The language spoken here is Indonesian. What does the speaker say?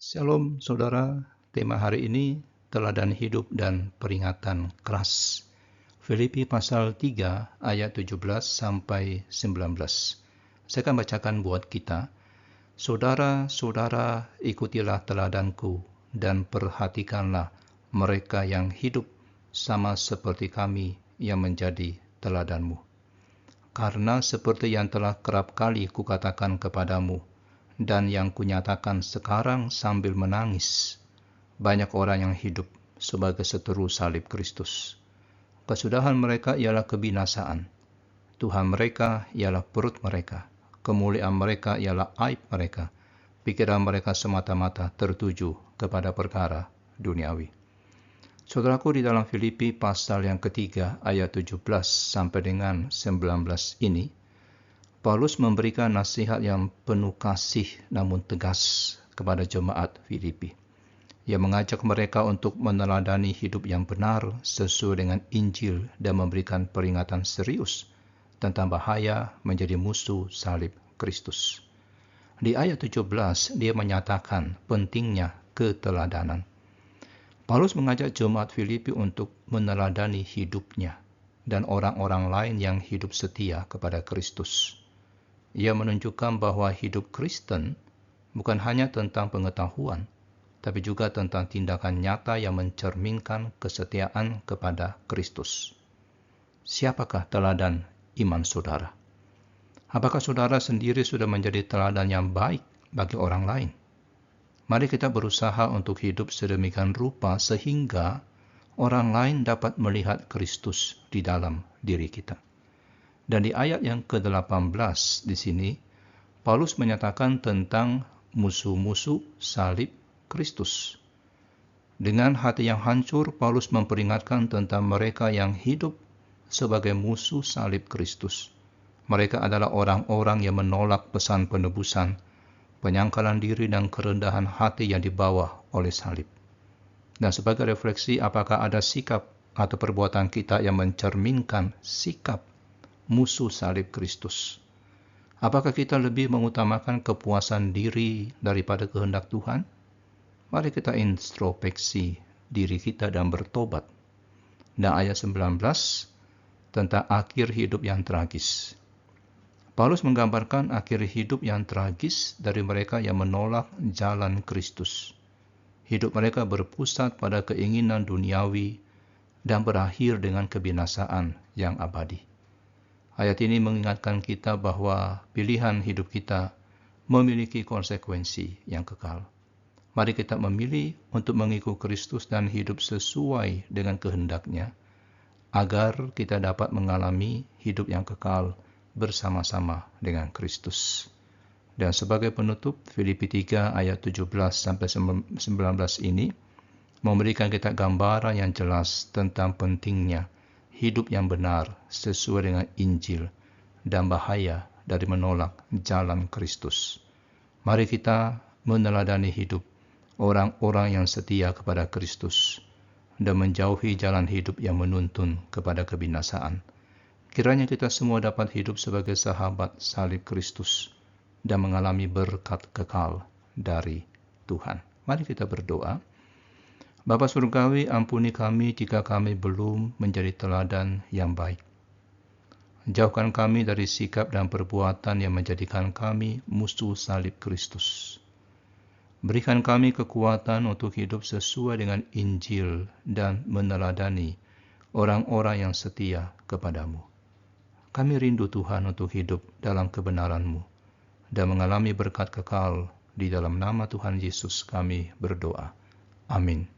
Shalom saudara, tema hari ini teladan hidup dan peringatan keras. Filipi pasal 3 ayat 17 sampai 19. Saya akan bacakan buat kita. Saudara-saudara, ikutilah teladanku dan perhatikanlah mereka yang hidup sama seperti kami yang menjadi teladanmu. Karena seperti yang telah kerap kali kukatakan kepadamu, dan yang kunyatakan sekarang sambil menangis, banyak orang yang hidup sebagai seteru salib Kristus. Kesudahan mereka ialah kebinasaan. Tuhan mereka ialah perut mereka. Kemuliaan mereka ialah aib mereka. Pikiran mereka semata-mata tertuju kepada perkara duniawi. Saudaraku, di dalam Filipi pasal yang ketiga ayat 17 sampai dengan 19 ini, Paulus memberikan nasihat yang penuh kasih namun tegas kepada jemaat Filipi. Ia mengajak mereka untuk meneladani hidup yang benar sesuai dengan Injil dan memberikan peringatan serius tentang bahaya menjadi musuh salib Kristus. Di ayat 17 dia menyatakan pentingnya keteladanan. Paulus mengajak jemaat Filipi untuk meneladani hidupnya dan orang-orang lain yang hidup setia kepada Kristus. Ia menunjukkan bahwa hidup Kristen bukan hanya tentang pengetahuan, tapi juga tentang tindakan nyata yang mencerminkan kesetiaan kepada Kristus. Siapakah teladan iman saudara? Apakah saudara sendiri sudah menjadi teladan yang baik bagi orang lain? Mari kita berusaha untuk hidup sedemikian rupa sehingga orang lain dapat melihat Kristus di dalam diri kita. Dan di ayat yang ke-18 di sini, Paulus menyatakan tentang musuh-musuh salib Kristus. Dengan hati yang hancur, Paulus memperingatkan tentang mereka yang hidup sebagai musuh salib Kristus. Mereka adalah orang-orang yang menolak pesan penebusan, penyangkalan diri dan kerendahan hati yang dibawa oleh salib. Dan sebagai refleksi, apakah ada sikap atau perbuatan kita yang mencerminkan sikap musuh salib Kristus? Apakah kita lebih mengutamakan kepuasan diri daripada kehendak Tuhan? Mari kita introspeksi diri kita dan bertobat. Dan ayat 19 tentang akhir hidup yang tragis. Paulus menggambarkan akhir hidup yang tragis dari mereka yang menolak jalan Kristus. Hidup mereka berpusat pada keinginan duniawi dan berakhir dengan kebinasaan yang abadi. Ayat ini mengingatkan kita bahwa pilihan hidup kita memiliki konsekuensi yang kekal. Mari kita memilih untuk mengikut Kristus dan hidup sesuai dengan kehendak-Nya, agar kita dapat mengalami hidup yang kekal bersama-sama dengan Kristus. Dan sebagai penutup, Filipi 3 ayat 17-19 ini memberikan kita gambaran yang jelas tentang pentingnya hidup yang benar sesuai dengan Injil dan bahaya dari menolak jalan Kristus. Mari kita meneladani hidup orang-orang yang setia kepada Kristus dan menjauhi jalan hidup yang menuntun kepada kebinasaan. Kiranya kita semua dapat hidup sebagai sahabat salib Kristus dan mengalami berkat kekal dari Tuhan. Mari kita berdoa. Bapa Surgawi, ampuni kami jika kami belum menjadi teladan yang baik. Jauhkan kami dari sikap dan perbuatan yang menjadikan kami musuh salib Kristus. Berikan kami kekuatan untuk hidup sesuai dengan Injil dan meneladani orang-orang yang setia kepadamu. Kami rindu Tuhan untuk hidup dalam kebenaran-Mu dan mengalami berkat kekal. Di dalam nama Tuhan Yesus kami berdoa. Amin.